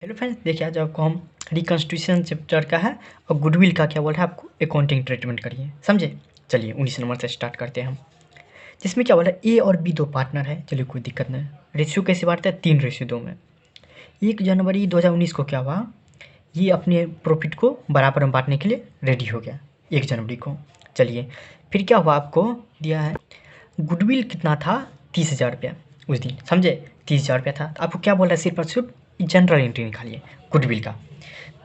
Hello friends, देखिए आज आपको हम रिकंस्ट्रक्शन चैप्टर का है और गुडविल का क्या बोल रहा है आपको अकाउंटिंग ट्रीटमेंट करिए, समझे। चलिए 19 नंबर से स्टार्ट करते हैं हम। जिसमें क्या बोल रहा है, ए और बी दो पार्टनर है। चलिए कोई दिक्कत नहीं। रेशियो कैसे बांटते हैं? 3:2 में। 1 जनवरी 2019 को क्या हुआ, ये अपने प्रॉफिट को बराबर में बांटने के लिए रेडी हो गया 1 जनवरी को। चलिए फिर क्या हुआ, आपको दिया है गुडविल कितना था, 30,000 रुपया उस दिन, समझे। 30,000 रुपया था। तो आपको क्या बोल रहा है, सिर्फ और सिर्फ जनरल एंट्री निकालिए गुडविल का।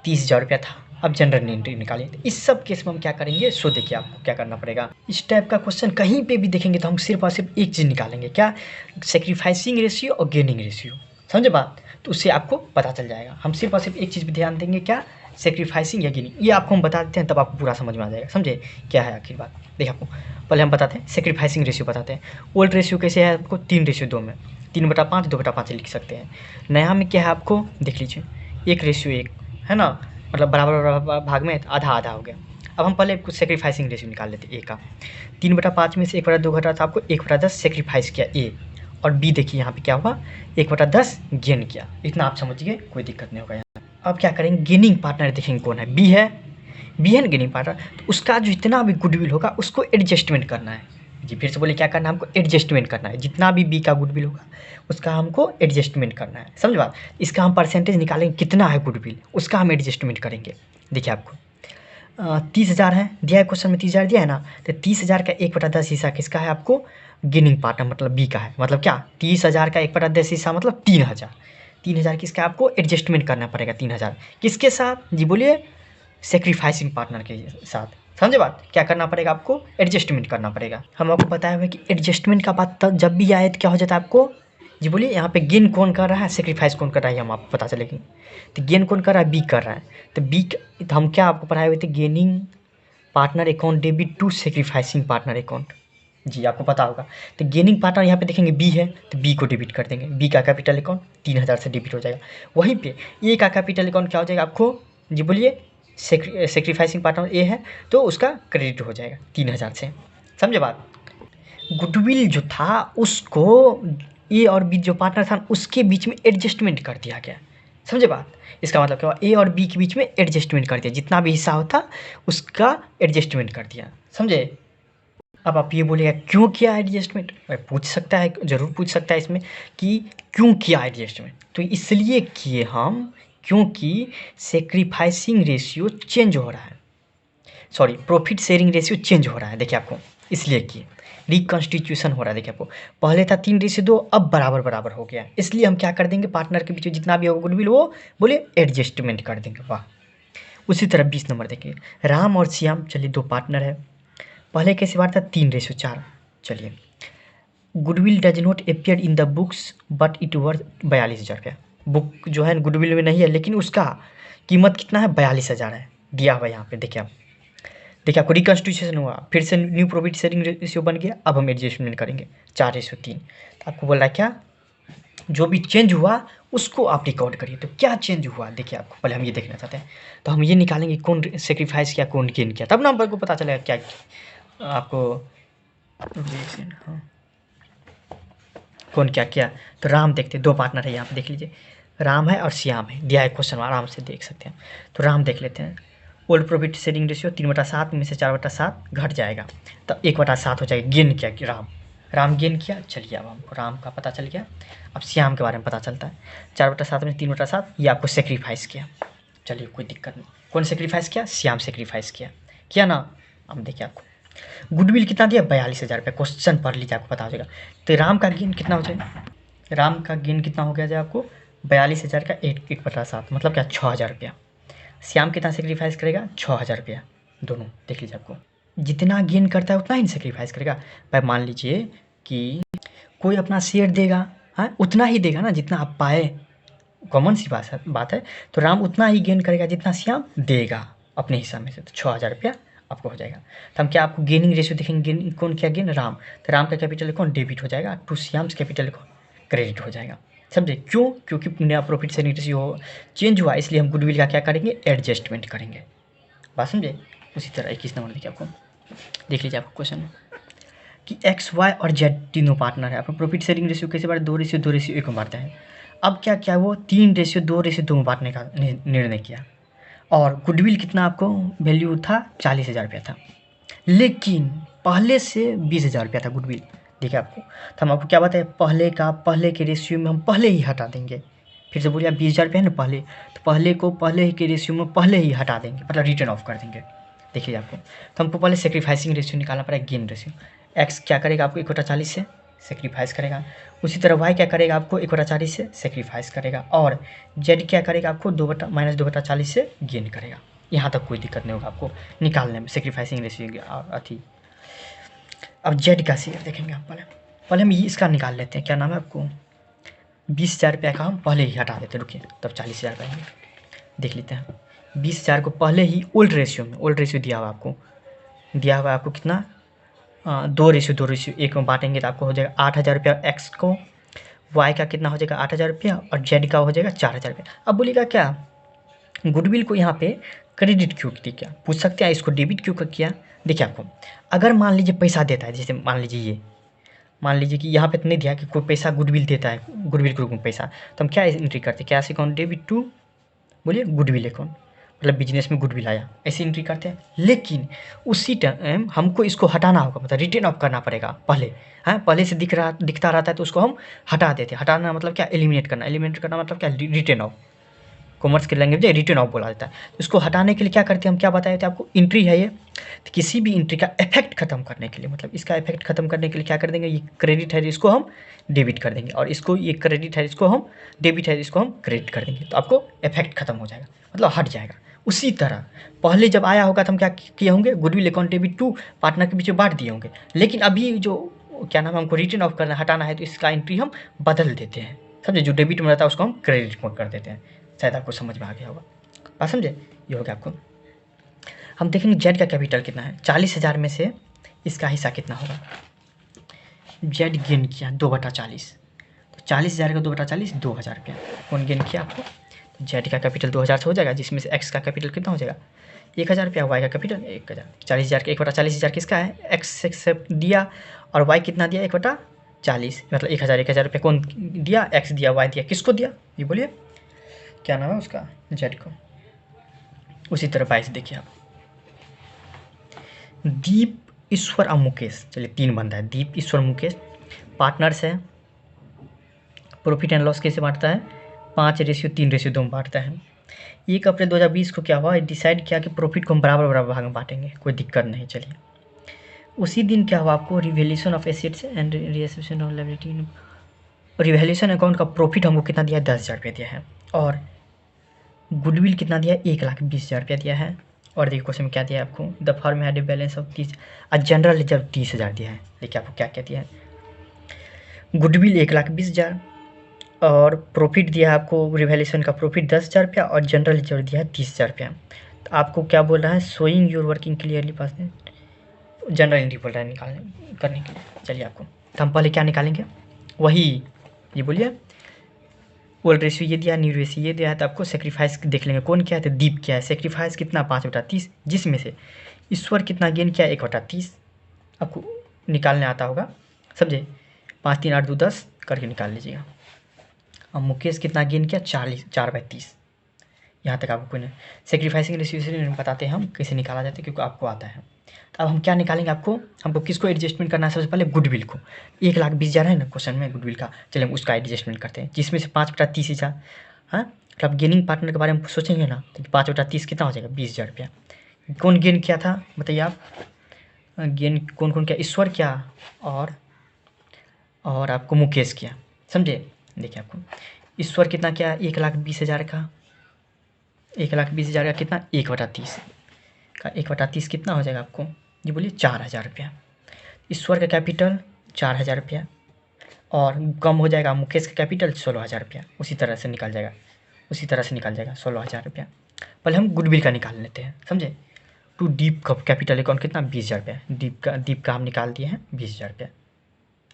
30,000 रुपया था, अब जनरल एंट्री निकालिए। तो इस सब केस में हम क्या करेंगे, सो देखिए आपको क्या करना पड़ेगा। इस टाइप का क्वेश्चन कहीं पे भी देखेंगे तो हम सिर्फ और सिर्फ एक चीज़ निकालेंगे, क्या? सेक्रीफाइसिंग रेशियो और गेनिंग रेशियो, समझे बात। तो उससे आपको पता चल जाएगा। हम सिर्फ और सिर्फ एक चीज़ पर ध्यान देंगे, क्या? सेक्रीफाइसिंग या गेनिंग। ये आपको हम बता देते हैं, तब आपको पूरा समझ में आ जाएगा, समझे क्या है आखिर बात। देखिए आपको पहले हम बताते हैं सेक्रीफाइसिंग रेशियो बताते हैं। ओल्ड रेशियो कैसे है आपको, 3:2 में। 3/5 2/5 लिख सकते हैं। नया में क्या है आपको देख लीजिए, 1:1 है ना, मतलब बराबर बराबर भाग में आधा आधा हो गया। अब हम पहले कुछ सेक्रीफाइसिंग रेशियो निकाल लेते हैं ए का। 3/5 में से 1/2 घटा था, आपको 1/10 सेक्रीफाइस किया ए। और बी देखिए यहाँ पे क्या हुआ, 1/10 गेन किया। इतना आप समझिए, कोई दिक्कत नहीं होगा यहाँ। अब क्या करेंगे, गेनिंग पार्टनर देखेंगे कौन है, बी है। बी है ना गेनिंग पार्टनर, तो उसका जो जितना भी गुडविल होगा उसको एडजस्टमेंट करना है। जी फिर से बोले, क्या करना है हमको, एडजस्टमेंट करना है। जितना भी बी का गुडविल होगा उसका हमको एडजस्टमेंट करना है, समझ बात। इसका हम परसेंटेज निकालेंगे, कितना है गुडविल, उसका हम एडजस्टमेंट करेंगे। देखिए आपको 30,000 है दिया है, क्वेश्चन में 30,000 दिया है ना। तो 30,000 का 1/10 हिस्सा किसका है आपको, गेनिंग पार्टनर मतलब बी का है। मतलब क्या, 30,000 का 1/10 हिस्सा मतलब 3,000। 3,000 किसका आपको एडजस्टमेंट करना पड़ेगा। 3,000 किसके साथ जी बोलिए, सेक्रीफाइसिंग पार्टनर के साथ, समझे बात। क्या करना पड़ेगा आपको, एडजस्टमेंट करना पड़ेगा। हम आपको बताया हुआ कि एडजस्टमेंट का बात तब जब भी आए तो क्या हो जाता है आपको, जी बोलिए। यहाँ पे गेन कौन कर रहा है, सेक्रीफाइस कौन कर रहा है, हम आपको पता चलेगी। तो गेन कौन कर रहा है, बी कर रहा है। तो बी तो हम क्या आपको पढ़ाए हुए थे, gaining partner account debit to sacrificing partner account. जी आपको पता होगा। तो गेनिंग पार्टनर यहाँ पे देखेंगे बी है, तो बी को डेबिट कर देंगे। बी का कैपिटल अकाउंट 3,000 से डेबिट हो जाएगा। वहीं पे ए का कैपिटल अकाउंट क्या हो जाएगा आपको, जी बोलिए। सेक्रीफाइसिंग पार्टनर ए है तो उसका क्रेडिट हो जाएगा 3,000 से, समझे बात। गुडविल जो था उसको ए और बी जो पार्टनर था उसके बीच में एडजस्टमेंट कर दिया गया, समझे बात। इसका मतलब क्या हुआ, ए और बी के बीच में एडजस्टमेंट कर दिया, जितना भी हिस्सा होता उसका एडजस्टमेंट कर दिया, समझे। अब आप ये बोलिएगा क्यों किया एडजस्टमेंट, पूछ सकता है, ज़रूर पूछ सकता है इसमें कि क्यों किया एडजस्टमेंट। तो इसलिए किए हम, क्योंकि सेक्रीफाइसिंग रेशियो चेंज हो रहा है, sorry profit sharing ratio change हो रहा है। देखिए आपको इसलिए किए, रिकॉन्स्टिट्यूशन हो रहा है। देखिए आपको पहले था 3:2, अब बराबर बराबर हो गया। इसलिए हम क्या कर देंगे, पार्टनर के बीच में जितना भी होगा गुडविल वो बोले एडजस्टमेंट कर देंगे। वाह। उसी तरह 20 नंबर देखिए, राम और श्याम, चलिए दो पार्टनर है। पहले कैसे बार था, 3:4। चलिए goodwill does not appear in the books but it worth 42,000 रुपया। बुक जो है गुडविल में नहीं है, लेकिन उसका कीमत कितना है, 42,000 है, दिया हुआ यहाँ पे। देखिए आपको रिकॉन्स्टिट्यूशन हुआ, फिर से न्यू प्रॉफिट शेयरिंग रेशियो बन गया। अब हम एडजस्टमेंट करेंगे 4:3। तो आपको बोला क्या, जो भी चेंज हुआ उसको आप रिकॉर्ड करिए। तो क्या चेंज हुआ देखिए आपको, पहले हम ये देखना चाहते हैं। तो हम ये निकालेंगे कौन सेक्रीफाइस किया, कौन गेन किया, तब ना हमको पता चलेगा क्या आपको। हाँ, कौन क्या किया। तो राम देखते हैं, दो पार्टनर है यहाँ पे, देख लीजिए राम है और श्याम है, दिया है क्वेश्चन में, आराम से देख सकते हैं। तो राम देख लेते हैं। ओल्ड प्रॉफिट शेयरिंग रेशियो 3/7 में से 4/7 घट जाएगा, तो 1/7 हो जाएगा। गेन किया कि राम गेन किया। चलिए अब हमको राम का पता चल गया। अब श्याम के बारे में पता चलता है। 4/7 में 3/7, ये आपको सेक्रीफाइस किया। चलिए कोई दिक्कत नहीं। कौन सेक्रीफाइस किया, श्याम सेक्रीफाइस किया ना। अब देखिए आपको गुडविल कितना दिया, 42,000 रुपये। क्वेश्चन पढ़ लीजिए, आपको पता हो जाएगा। तो राम का गेन कितना हो जाएगा, राम का गेन कितना हो गया जाए आपको, 42,000 का 1/7 मतलब क्या, 6,000 रुपया। श्याम कितना सेक्रीफाइस करेगा, 6,000 रुपया। दोनों देख लीजिए, आपको जितना गेन करता है उतना ही सेक्रीफाइस करेगा। भाई मान लीजिए कि कोई अपना शेयर देगा, हाँ उतना ही देगा ना जितना आप पाए, कॉमन सी बात है। तो राम उतना ही गेन करेगा जितना श्याम देगा अपने हिस्सा में से। तो 6,000 रुपया आपको हो जाएगा। तो हम क्या आपको गेनिंग रेशियो देखेंगे, गेनिंग कौन क्या गेन, राम। तो राम का कैपिटल कौन डेबिट हो जाएगा, टू श्याम्स कैपिटल कौन क्रेडिट हो जाएगा, समझे। क्यों, क्योंकि नया प्रॉफिट शेयरिंग रेशियो चेंज हुआ, इसलिए हम गुडविल का क्या करेंगे, एडजस्टमेंट करेंगे। बात समझे। उसी तरह 21 नंबर देखिए, आपको देख लीजिए आपको क्वेश्चन कि एक्स वाई और जेड तीनों पार्टनर है। आपको प्रॉफिट शेयरिंग रेशियो कैसे बांटे, 2:2:1 में बांटते हैं। अब क्या किया, वो 3:2:2 में बांटने का निर्णय किया, और गुडविल कितना आपको वैल्यू था, 40,000 रुपया था, लेकिन पहले से 20,000 रुपया था गुडविल। देखिए आपको, तो हम आपको क्या बताए, पहले के रेशियो में हम पहले ही हटा देंगे। फिर से बोलिए, 20,000 रुपया है ना पहले, तो पहले को पहले ही के रेशियो में पहले ही हटा देंगे, मतलब रिटर्न ऑफ कर देंगे। देखिए आपको, तो हमको पहले सेक्रीफाइसिंग रेशियो निकालना पड़ेगा, गेन रेशियो। एक्स क्या करेगा आपको, 1/40 से सेक्रीफाइस करेगा। उसी तरह वाई क्या करेगा आपको, 1/40 से सेक्रीफाइस करेगा। और जेड क्या करेगा आपको, -2/40 से गेन करेगा। यहाँ तक कोई दिक्कत नहीं होगा आपको निकालने में, सेक्रीफाइसिंग रेशियो अथी। अब जेड का शेयर देखेंगे आप, पहले हम इसका निकाल लेते हैं। क्या नाम है आपको, 20,000 रुपया का हम पहले ही हटा देते हैं, रुकिए, तब 40,000 का देख लेते हैं। 20,000 को पहले ही ओल्ड रेशियो में, ओल्ड रेशियो दिया हुआ आपको कितना, 2:1 में बांटेंगे तो आपको हो जाएगा 8,000 रुपया एक्स को, वाई का कितना हो जाएगा 8,000 रुपया, और जेड का हो जाएगा 4,000 रुपया। अब बोलिएगा क्या, गुडविल को यहाँ पे क्रेडिट क्यों किया, पूछ सकते हैं, इसको डेबिट क्यों किया। देखिए आपको, अगर मान लीजिए पैसा देता है, जैसे मान लीजिए कि यहाँ पे तो नहीं दिया कि कोई पैसा गुडविल देता है, गुडविल ग्रुप में पैसा, तो हम क्या एंट्री करते हैं, कैश अकाउंट डेबिट टू, बोलिए गुडविल अकाउंट, मतलब बिजनेस में गुडविल आया, ऐसी एंट्री करते हैं। लेकिन उसी टाइम हमको इसको हटाना होगा, मतलब रिटर्न ऑफ करना पड़ेगा पहले। हाँ, पहले से दिखता रहता है तो उसको हम हटा देते हैं। हटाना मतलब क्या, एलिमिनेट करना मतलब क्या, रिटर्न ऑफ। कॉमर्स के लैंग्वेज में रिटर्न ऑफ बोला जाता है। तो इसको हटाने के लिए क्या करते हैं हम, क्या बताए थे आपको, एंट्री है ये, तो किसी भी एंट्री का इफेक्ट खत्म करने के लिए, मतलब इसका इफेक्ट खत्म करने के लिए क्या कर देंगे, ये क्रेडिट है इसको हम डेबिट कर देंगे, और इसको, ये क्रेडिट है इसको हम डेबिट है इसको हम क्रेडिट कर देंगे, तो आपको इफेक्ट खत्म हो जाएगा, मतलब हट जाएगा। उसी तरह पहले जब आया होगा तो हम क्या किए होंगे, goodwill account debit to partner के बीच में बांट दिए होंगे। लेकिन अभी जो क्या नाम है, हमको रिटर्न ऑफ करना, हटाना है, तो इसका एंट्री हम बदल देते हैं, समझे, जो डेबिट में रहता है उसको हम क्रेडिट में कर देते हैं। शायद आपको समझ में आ गया होगा, बात समझे, ये हो गया आपको। हम देखेंगे जेड का कैपिटल कितना है, 40,000 में से इसका हिस्सा कितना होगा। जेड गेन किया 2/40, तो 40,000 का 2/40 2,000 रुपया, कौन गेन किया आपको, तो जेड का कैपिटल 2,000 से हो जाएगा, जिसमें से एक्स का कैपिटल कितना हो जाएगा 1,000 रुपया, वाई का कैपिटल 1,000। 40,000 का 1/40,000 किसका है, एक्स से दिया, और वाई कितना दिया 1/40, मतलब 1,000 रुपया कौन दिया, एक्स दिया, वाई दिया, किसको दिया, ये बोलिए क्या नाम है उसका, जेड को। उसी तरह 22 देखिए आप, दीप, ईश्वर और मुकेश, चलिए 3 बंदा है, दीप, ईश्वर, मुकेश पार्टनर्स है। प्रॉफिट एंड लॉस कैसे बांटता है, 5:3:2 में बांटता है। 1 अप्रैल 2020 को क्या हुआ, डिसाइड किया कि प्रॉफिट को हम बराबर भाग में बांटेंगे, कोई दिक्कत नहीं। चलिए, उसी दिन क्या हुआ आपको, revaluation of assets and reassessment of liability. Revaluation account का प्रॉफिट हमको कितना दिया है, 10,000 रुपया दिया है, और गुडविल कितना दिया है, 1,20,000 रुपया दिया है। और देखिए क्वेश्चन में क्या दिया है आपको, the firm had a balance of 30, general reserve 30,000 दिया है। देखिए आपको क्या क्या दिया है, गुडविल 1,20,000, और प्रॉफिट दिया है आपको, रिवैल्यूएशन का प्रॉफिट 10,000 रुपया, और जनरल रिजर्व दिया है 30,000 रुपया। तो आपको क्या बोल रहा है, showing your working clearly pass, general entry बोल रहा है निकालने करने के लिए। चलिए आपको, तो हम पहले क्या निकालेंगे, वही ये बोलिए, ओल्ड रेशियो ये दिया, न्यू रेशियो ये दिया है, तो आपको सेक्रीफाइस देख लेंगे, कौन क्या है, तो दीप क्या है, सेक्रीफाइस कितना 5/30, जिसमें से ईश्वर कितना गेन किया 1/30, आपको निकालने आता होगा, समझे, 5 3 8 2 10 करके निकाल लीजिएगा। और मुकेश कितना गेन किया 4/30, यहाँ तक आपको कोई नहीं, सेक्रीफाइसिंग रेशियो बताते हैं हम कैसे निकाला जाता है, क्योंकि आपको आता है। तो अब हम क्या निकालेंगे, हमको किसको एडजस्टमेंट करना है, सबसे पहले गुडविल को। 1,20,000 है ना क्वेश्चन में गुडविल का, चलिए हम उसका एडजस्टमेंट करते हैं, जिसमें से 5/30,000, हाँ, तो आप गेनिंग पार्टनर के बारे में सोचेंगे ना, तो 5/30 कितना हो जाएगा 20,000 रुपया। कौन गेन किया था बताइए आप, गेन कौन कौन किया, ईश्वर क्या, और आपको मुकेश किया, समझे। देखिए आपको ईश्वर कितना क्या, 1,20,000 का, 1,20,000 का कितना 1/30 का, 1/30 कितना हो जाएगा आपको, जी बोलिए 4,000 रुपया। ईश्वर का कैपिटल 4,000 रुपया, और कम हो जाएगा मुकेश का कैपिटल 16,000 रुपया, उसी तरह से निकल जाएगा 16,000 रुपया। पहले हम गुडविल का निकाल लेते हैं, समझे। टू डीप का कैपिटल अकाउंट कितना 20,000 रुपया, दीप का हम निकाल दिए हैं 20,000 रुपया,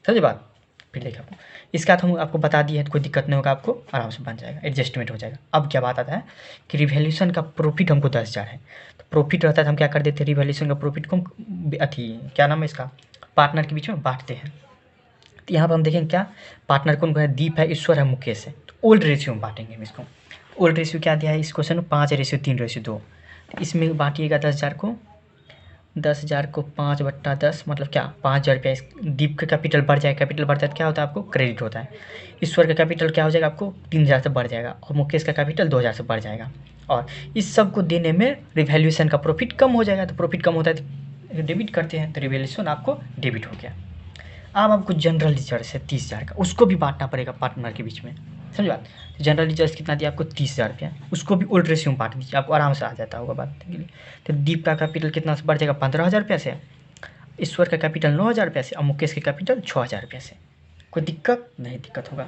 समझे बात। फिर देखिए आपको, इसका तो हम आपको बता दिए, कोई दिक्कत नहीं होगा, आपको आराम से बन जाएगा, एडजस्टमेंट हो जाएगा। अब क्या बात आता है कि रिवैल्यूएशन का प्रॉफिट हमको 10,000 है, तो प्रॉफिट रहता है तो हम क्या कर देते हैं, रिवैल्यूएशन का प्रॉफिट को हम क्या नाम है इसका, पार्टनर के बीच में बांटते हैं। तो यहाँ पर हम देखेंगे क्या पार्टनर कौन कौन है, दीप है, ईश्वर है, मुकेश है। तो ओल्ड रेशियो में बांटेंगे हम इसको। ओल्ड रेशियो क्या दिया है इस क्वेश्चन में, 5:3:2। तो इसमें बांटिएगा 10,000 को, 10,000 को 5/10 मतलब क्या 5,000 रुपया। इस दीप का कैपिटल बढ़ जाएगा, कैपिटल बढ़ता है तो क्या होता है आपको क्रेडिट होता है। ईश्वर का कैपिटल क्या हो जाएगा आपको 3,000 से बढ़ जाएगा, और मुकेश का कैपिटल 2,000 से बढ़ जाएगा। और इस सब को देने में रिवैल्यूएशन का प्रॉफिट कम हो जाएगा, तो प्रॉफिट कम होता है तो डेबिट करते हैं, तो रिवैल्यूएशन आपको डेबिट हो गया। अब आपको जनरल रिजर्व है 30,000 का, उसको भी बांटना पड़ेगा पार्टनर के बीच में, समझ बात। तो जनरल रिजर्व कितना दिया आपको 30,000 रुपया, उसको भी ओल्ड रेशियो में बांट दीजिए, आपको आराम से आ जाता होगा बात के लिए। तो दीप का कैपिटल कितना से बढ़ जाएगा 15,000 रुपया से, ईश्वर का कैपिटल 9,000 रुपया से, और मुकेश के कैपिटल 6,000 रुपया से। कोई दिक्कत नहीं, दिक्कत होगा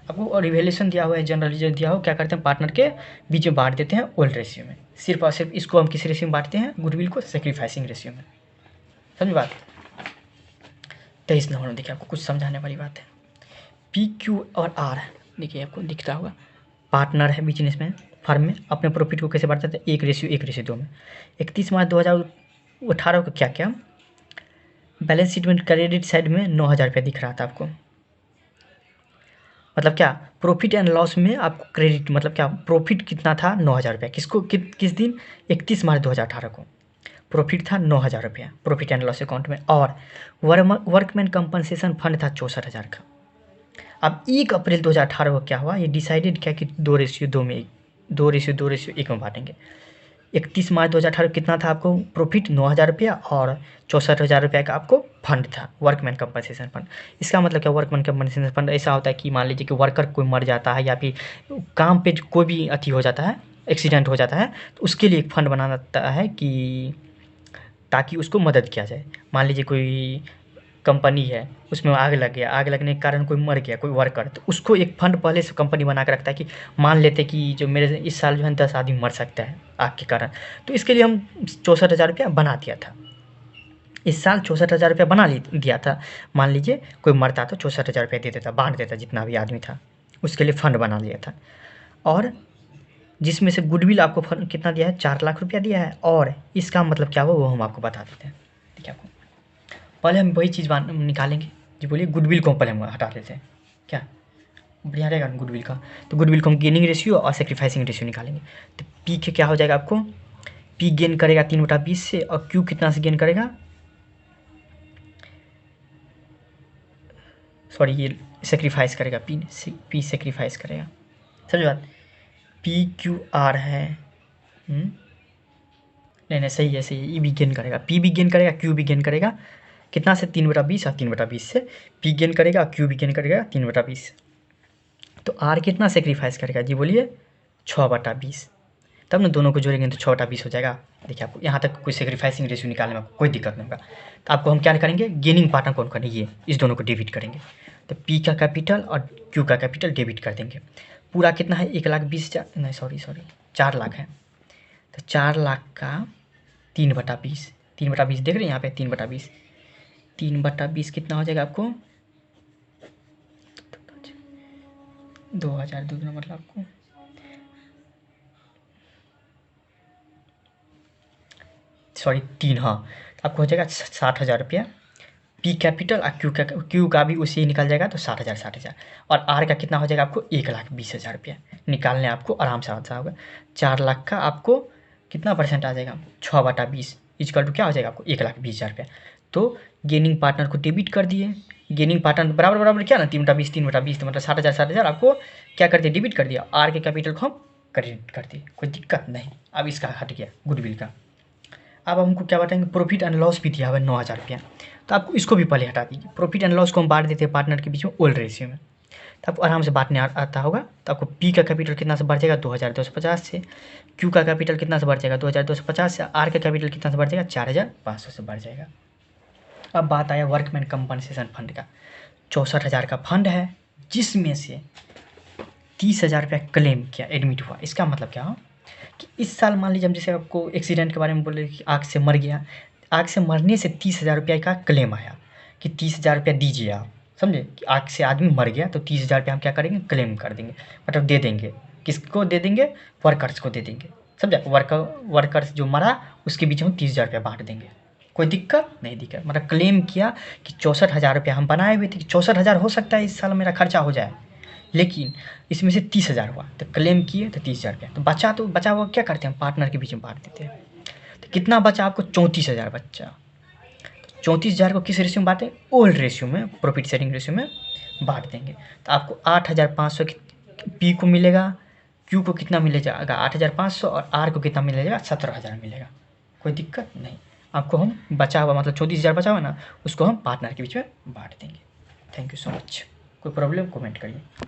आपको। और रिवैल्यूएशन दिया हुआ है, जनरल रिजर्व दिया हो, क्या करते हैं पार्टनर के बीच में बांट देते हैं ओल्ड रेशियो में। सिर्फ और सिर्फ इसको हम किस रेशियो में बांटते हैं, गुडविल को सेक्रीफाइसिंग रेशियो में, समझ बात। 23 नंबर में देखिए आपको कुछ समझाने वाली बात है। पी क्यू और आर देखिए आपको दिखता होगा, पार्टनर है बिजनेस में, फर्म में, अपने प्रॉफिट को कैसे बांटते थे 1:1:2 में। 31 मार्च 2018 को क्या क्या बैलेंस शीट में क्रेडिट साइड में 9,000 रुपया दिख रहा था आपको, मतलब क्या प्रॉफिट एंड लॉस में आपको क्रेडिट, मतलब क्या प्रॉफिट कितना था 9,000 रुपया, किसको किस दिन 31 मार्च 2018 को प्रॉफिट था 9,000 रुपया प्रॉफिट एंड लॉस अकाउंट में। और वर्कमैन कंपनसेशन फंड था 64,000 का। अब 1 अप्रैल 2018 को क्या हुआ, ये डिसाइडेड क्या कि 2:2 में 2:1 में बांटेंगे। 31 मार्च 2018 कितना था आपको प्रॉफिट 9,000 रुपया, और 64,000 रुपया का आपको फंड था वर्कमैन कंपनसेशन फंड। इसका मतलब क्या वर्कमैन कंपनसेशन फंड ऐसा होता है कि मान लीजिए कि वर्कर कोई मर जाता है, या फिर काम पे कोई भी अति हो जाता है, एक्सीडेंट हो जाता है, तो उसके लिए एक फंड बनाता है कि ताकि उसको मदद किया जाए। मान लीजिए कोई कंपनी है, उसमें आग लग गया, आग लगने के कारण कोई मर गया कोई वर्कर, तो उसको एक फंड पहले से कंपनी बना के रखता है कि मान लेते कि जो मेरे इस साल जो है 10 आदमी मर सकता है आग के कारण, तो इसके लिए हम 64,000 रुपया बना दिया था। इस साल 64,000 रुपया बना दिया था। मान लीजिए कोई मरता तो 64,000 रुपया दे देता, बांट देता जितना भी आदमी था, उसके लिए फंड बना लिया था। और जिसमें से गुडविल आपको फंड कितना दिया है 4 लाख रुपया दिया है। और इसका मतलब क्या हुआ वो हम आपको बता देते हैं। ठीक है, आपको पहले हम वही चीज़ निकालेंगे जी, बोलिए गुडविल को पहले हम हटा देते हैं, क्या बढ़िया रहेगा गुडविल का। तो गुडविल को हम गेनिंग रेशियो और सेक्रीफाइसिंग रेशियो निकालेंगे। तो पी के क्या हो जाएगा आपको, पी गेन करेगा 3/20 से, और क्यू कितना से गेन करेगा, सॉरी ये सेक्रीफाइस करेगा, पी सेक्रीफाइस करेगा, समझ बात। पी क्यू आर है, नहीं सही है सही है, ई भी गेन करेगा, पी भी गेन करेगा, क्यू भी गेन करेगा, कितना से 3/20 और 3/20 से पी गेन करेगा, क्यू भी गेन करेगा 3/20। तो आर कितना सेक्रीफाइस करेगा जी बोलिए 6/20, तब ना दोनों को जोड़ेंगे तो 6/20 हो जाएगा। देखिए आपको यहाँ तक कोई सेक्रीफाइसिंग रेशियो निकालने में कोई दिक्कत नहीं होगा। तो आपको हम क्या करेंगे, गेनिंग पार्टनर कौन करेंगे, ये इस दोनों को डेबिट करेंगे। तो पी का कैपिटल और क्यू का कैपिटल डेबिट कर देंगे। पूरा कितना है 1,20,000, नहीं सॉरी 4 लाख है। तो 4 लाख का 3/20, 3/20 देख रहे हैं यहाँ पे 3/20, 3/20 कितना हो जाएगा आपको 2,000 दूसरा मतलब आपको सॉरी 3, हाँ आपको हो जाएगा 60,000 रुपया। पी कैपिटल और क्यू का भी उसी निकल जाएगा, तो 60,000। और आर का कितना हो जाएगा आपको 1,20,000 रुपया निकालने आपको आराम से आता होगा। 4 लाख का आपको कितना परसेंट आ जाएगा 6/20 इक्वल टू क्या हो जाएगा आपको 1,20,000 रुपया। तो गेनिंग पार्टनर को डेबिट कर दिए, गेनिंग पार्टनर बराबर बराबर क्या ना 3/20 तो मतलब 60,000 आपको क्या कर दिया डेबिट कर दिया। आर के कैपिटल को हम क्रेडिट कर दिए, कोई दिक्कत नहीं। अब इसका हट गया गुडविल का। अब हमको क्या बताएंगे, प्रॉफिट एंड लॉस भी दिया हुआ है 9,000 रुपया, तो आपको इसको भी पहले हटा दीजिए। प्रॉफिट एंड लॉस को हम बांट देते हैं पार्टनर के बीच में ओल्ड रेशियो में, तो आपको आराम से बांटने आता होगा। तो आपको पी का कैपिटल कितना से बढ़ जाएगा 2,250 से, क्यू का कैपिटल कितना से बढ़ जाएगा 2,250 से, आर का कैपिटल कितना से बढ़ जाएगा 4,500 से बढ़ जाएगा। अब बात आया वर्कमैन कंपनसेशन फंड का। 64,000 का फंड है, जिसमें से 30,000 रुपया क्लेम किया, एडमिट हुआ। इसका मतलब क्या हो कि इस साल मान लीजिए हम जैसे आपको एक्सीडेंट के बारे में बोले कि आग से मर गया, आग से मरने से 30,000 रुपया का क्लेम आया कि 30,000 रुपया दीजिए आप, समझे कि आग से आदमी मर गया तो 30,000 रुपया हम क्या करेंगे क्लेम कर देंगे, मतलब दे देंगे। किसको दे देंगे, वर्कर्स को दे देंगे, समझा। वर्कर्स जो मरा उसके बीच में 30,000 रुपया बांट देंगे, कोई दिक्कत नहीं, दिक्कत मतलब क्लेम किया कि 64,000 रुपया हम बनाए हुए थे कि 64,000 हो सकता है इस साल मेरा खर्चा हो जाए, लेकिन इसमें से 30,000 हुआ तो क्लेम किए तो 30,000 रुपया, तो बचा हुआ क्या करते हैं, पार्टनर के बीच में बांट देते हैं। तो कितना बचा आपको, 34,000 बचा। 34,000 को किस रेशियो में बांटें, ओल्ड रेशियो में, प्रॉफिट शेयरिंग रेशियो में बांट देंगे। तो आपको 8,500 पी को मिलेगा, क्यू को कितना मिलेगा 8,500 और आर को कितना मिलेगा 17,000 मिलेगा। कोई दिक्कत नहीं, आपको हम बचा हुआ मतलब 34,000 बचा हुआ ना, उसको हम पार्टनर के बीच में बांट देंगे। Thank you so much. कोई प्रॉब्लम कमेंट करिए।